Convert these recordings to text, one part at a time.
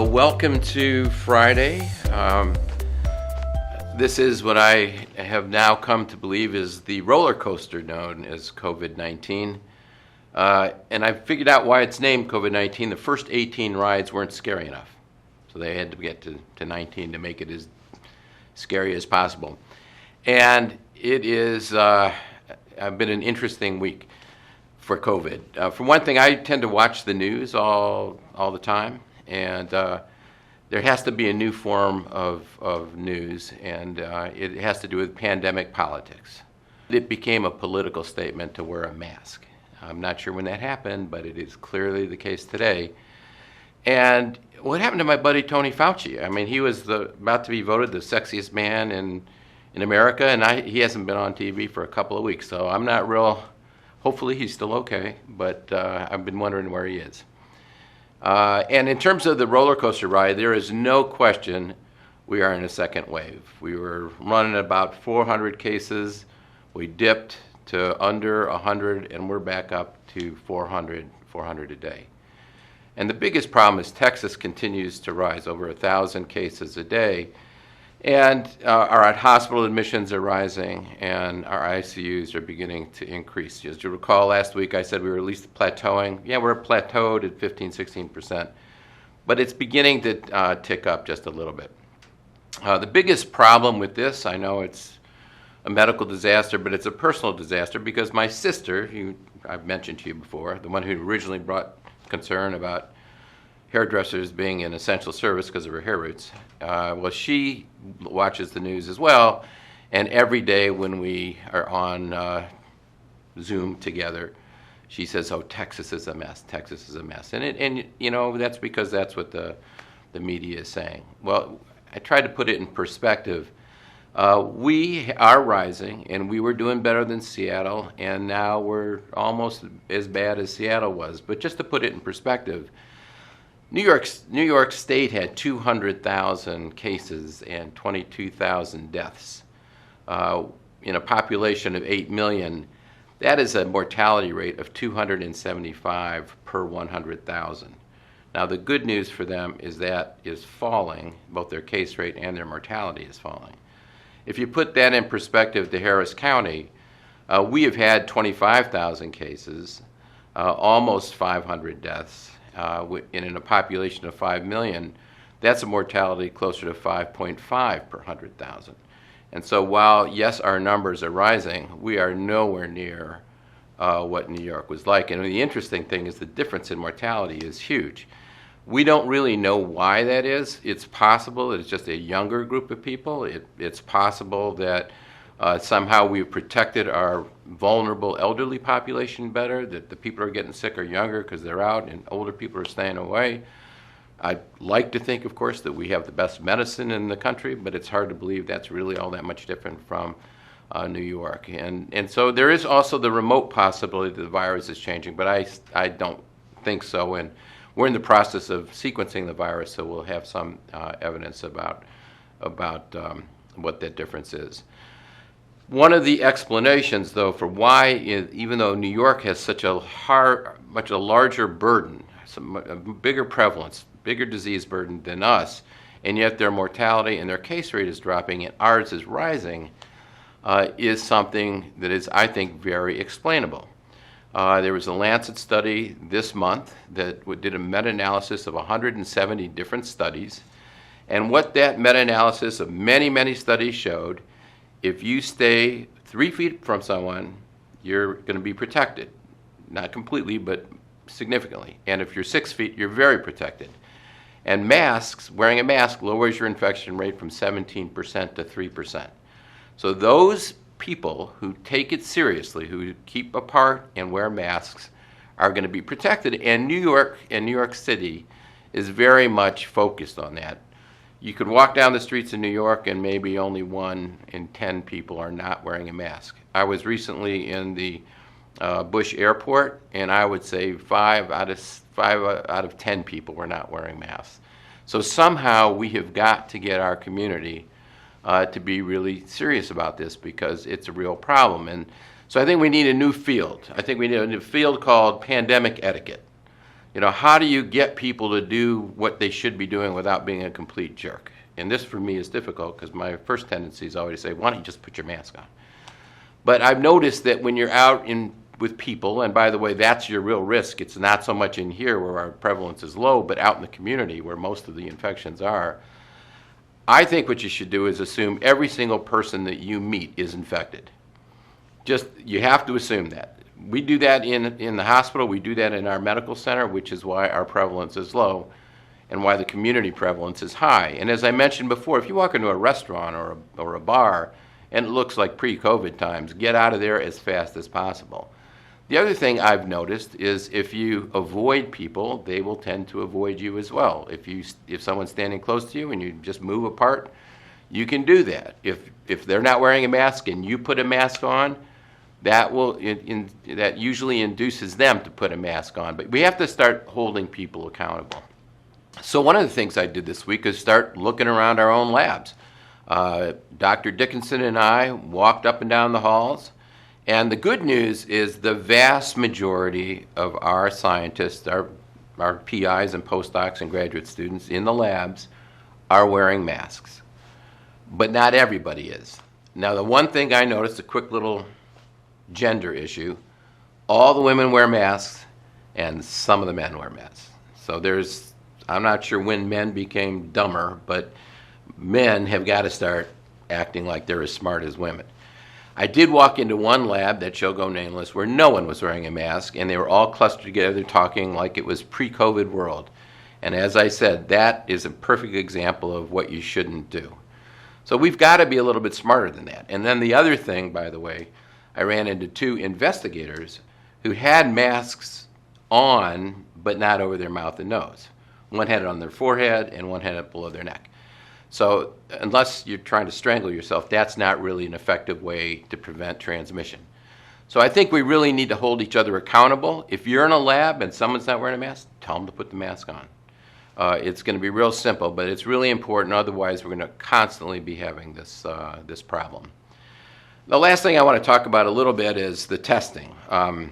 Welcome to Friday. This is what I have now come to believe is the roller coaster known as COVID-19. And I figured out why it's named COVID-19. The first 18 rides weren't scary enough. So they had to get to 19 to make it as scary as possible. And it is been an interesting week for COVID. For one thing, I tend to watch the news all the time. And there has to be a new form of news, and it has to do with pandemic politics. It became a political statement to wear a mask. I'm not sure when that happened, but it is clearly the case today. And what happened to my buddy Tony Fauci? I mean, he was about to be voted the sexiest man in America, and he hasn't been on TV for a couple of weeks, so I'm not real. Hopefully he's still okay, but I've been wondering where he is. And in terms of the roller coaster ride, there is no question we are in a second wave. We were running about 400 cases. We dipped to under 100, and we're back up to 400 a day. And the biggest problem is Texas continues to rise, over 1,000 cases a day. And our hospital admissions are rising, and our ICUs are beginning to increase. As you recall, last week I said we were at least plateauing. Yeah, we're plateaued at 15-16%, but it's beginning to tick up just a little bit. The biggest problem with this, I know it's a medical disaster, but it's a personal disaster because my sister, who I've mentioned to you before, the one who originally brought concern about hairdressers being an essential service because of her hair roots. Well, she watches the news as well, and every day when we are on Zoom together, she says, "Oh, Texas is a mess. Texas is a mess," and you know that's because that's what the media is saying. Well, I tried to put it in perspective. We are rising, and we were doing better than Seattle, and now we're almost as bad as Seattle was. But just to put it in perspective, New York State had 200,000 cases and 22,000 deaths. In a population of 8 million, that is a mortality rate of 275 per 100,000. Now, the good news for them is that is falling, both their case rate and their mortality is falling. If you put that in perspective to Harris County, we have had 25,000 cases, almost 500 deaths. In a population of 5 million, that's a mortality closer to 5.5 per 100,000. And so while, yes, our numbers are rising, we are nowhere near what New York was like. And the interesting thing is the difference in mortality is huge. We don't really know why that is. It's possible that it's just a younger group of people. It's possible that somehow we've protected our vulnerable elderly population better, that the people who are getting sick are younger because they're out and older people are staying away. I'd like to think, of course, that we have the best medicine in the country, but it's hard to believe that's really all that much different from New York. And so there is also the remote possibility that the virus is changing, but I don't think so. And we're in the process of sequencing the virus, so we'll have some evidence about what that difference is. One of the explanations, though, for why, even though New York has such a much larger burden, a bigger prevalence, bigger disease burden than us, and yet their mortality and their case rate is dropping and ours is rising, is something that is, I think, very explainable. There was a Lancet study this month that did a meta-analysis of 170 different studies, and what that meta-analysis of many, many studies showed, if you stay 3 feet from someone, you're going to be protected. Not completely, but significantly. And if you're 6 feet, you're very protected. And masks, wearing a mask lowers your infection rate from 17% to 3%. So those people who take it seriously, who keep apart and wear masks, are going to be protected. And New York City is very much focused on that. You could walk down the streets of New York and maybe only 1 in 10 people are not wearing a mask. I was recently in the Bush Airport, and I would say 5 out of 10 people were not wearing masks. So somehow we have got to get our community to be really serious about this because it's a real problem. And so I think we need a new field. I think we need a new field called pandemic etiquette. How do you get people to do what they should be doing without being a complete jerk? And this for me is difficult because my first tendency is always to say, why don't you just put your mask on? But I've noticed that when you're out with people, and by the way, that's your real risk. It's not so much in here where our prevalence is low, but out in the community where most of the infections are. I think what you should do is assume every single person that you meet is infected. You have to assume that. We do that in the hospital. We do that in our medical center, which is why our prevalence is low and why the community prevalence is high. And as I mentioned before, if you walk into a restaurant or a bar and it looks like pre-COVID times, get out of there as fast as possible. The other thing I've noticed is if you avoid people, they will tend to avoid you as well. If someone's standing close to you and you just move apart, you can do that. If they're not wearing a mask and you put a mask on, that usually induces them to put a mask on. But we have to start holding people accountable. So one of the things I did this week is start looking around our own labs. Dr. Dickinson and I walked up and down the halls, and the good news is the vast majority of our scientists, our PIs and postdocs and graduate students in the labs are wearing masks. But not everybody is. Now the one thing I noticed, a quick little gender issue, all the women wear masks and some of the men wear masks. So I'm not sure when men became dumber, but men have got to start acting like they're as smart as women. I did walk into one lab that shall go nameless where no one was wearing a mask and they were all clustered together talking like it was pre-COVID world. And as I said, that is a perfect example of what you shouldn't do. So we've got to be a little bit smarter than that. And then the other thing, by the way, I ran into 2 investigators who had masks on but not over their mouth and nose. One had it on their forehead and one had it below their neck. So unless you're trying to strangle yourself, that's not really an effective way to prevent transmission. So I think we really need to hold each other accountable. If you're in a lab and someone's not wearing a mask, tell them to put the mask on. It's going to be real simple, but it's really important. Otherwise, we're going to constantly be having this problem. The last thing I want to talk about a little bit is the testing. Our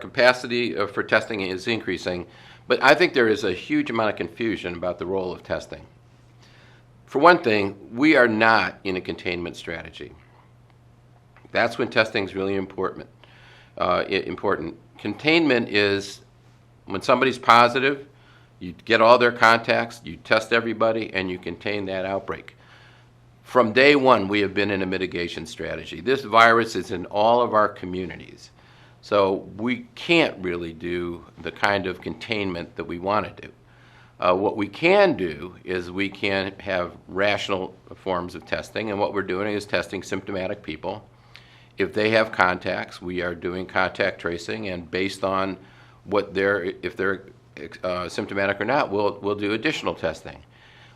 capacity for testing is increasing, but I think there is a huge amount of confusion about the role of testing. For one thing, we are not in a containment strategy. That's when testing is really important. Containment is when somebody's positive, you get all their contacts, you test everybody, and you contain that outbreak. From day one, we have been in a mitigation strategy. This virus is in all of our communities. So we can't really do the kind of containment that we want to do. What we can do is we can have rational forms of testing, and what we're doing is testing symptomatic people. If they have contacts, we are doing contact tracing, and based on if they're symptomatic or not, we'll do additional testing.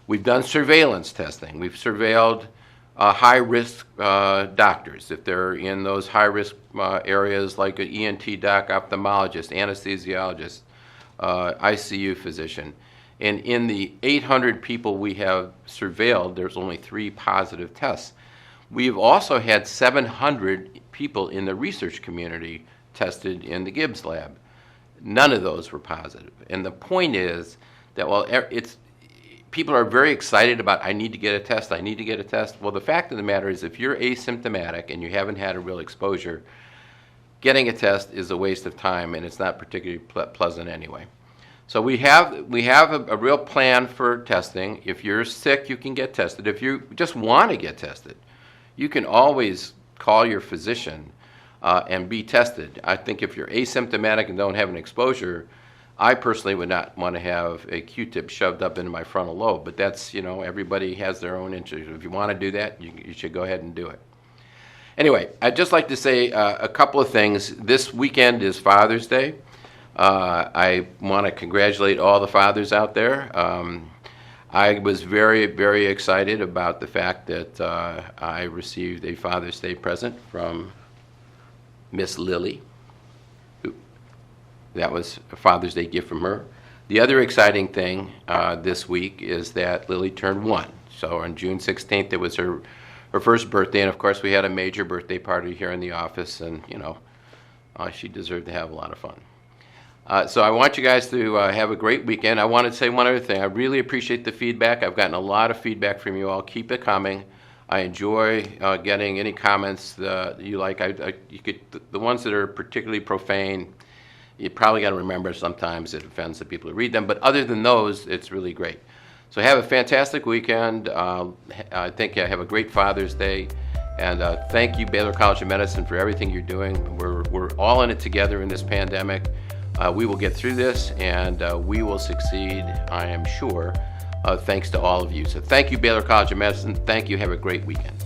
We've done surveillance testing. We've surveilled high-risk doctors. If they're in those high-risk areas like an ENT doc, ophthalmologist, anesthesiologist, ICU physician. And in the 800 people we have surveilled, there's only 3 positive tests. We've also had 700 people in the research community tested in the Gibbs lab. None of those were positive. And the point is that while people are very excited about, I need to get a test, I need to get a test. Well, the fact of the matter is if you're asymptomatic and you haven't had a real exposure, getting a test is a waste of time and it's not particularly pleasant anyway. So we have a real plan for testing. If you're sick, you can get tested. If you just want to get tested, you can always call your physician and be tested. I think if you're asymptomatic and don't have an exposure, I personally would not want to have a Q-tip shoved up into my frontal lobe, but that's, everybody has their own interest. If you want to do that, you should go ahead and do it. Anyway, I'd just like to say a couple of things. This weekend is Father's Day. I want to congratulate all the fathers out there. I was very, very excited about the fact that I received a Father's Day present from Miss Lily. That was a Father's Day gift from her. The other exciting thing this week is that Lily turned 1. So on June 16th, it was her first birthday, and of course we had a major birthday party here in the office, and she deserved to have a lot of fun. So I want you guys to have a great weekend. I want to say one other thing. I really appreciate the feedback. I've gotten a lot of feedback from you all. Keep it coming. I enjoy getting any comments that you like. You could, the ones that are particularly profane, you probably got to remember sometimes it offends the people who read them. But other than those, it's really great. So have a fantastic weekend. I think have a great Father's Day. And thank you, Baylor College of Medicine, for everything you're doing. We're all in it together in this pandemic. We will get through this, and we will succeed, I am sure, thanks to all of you. So thank you, Baylor College of Medicine. Thank you. Have a great weekend.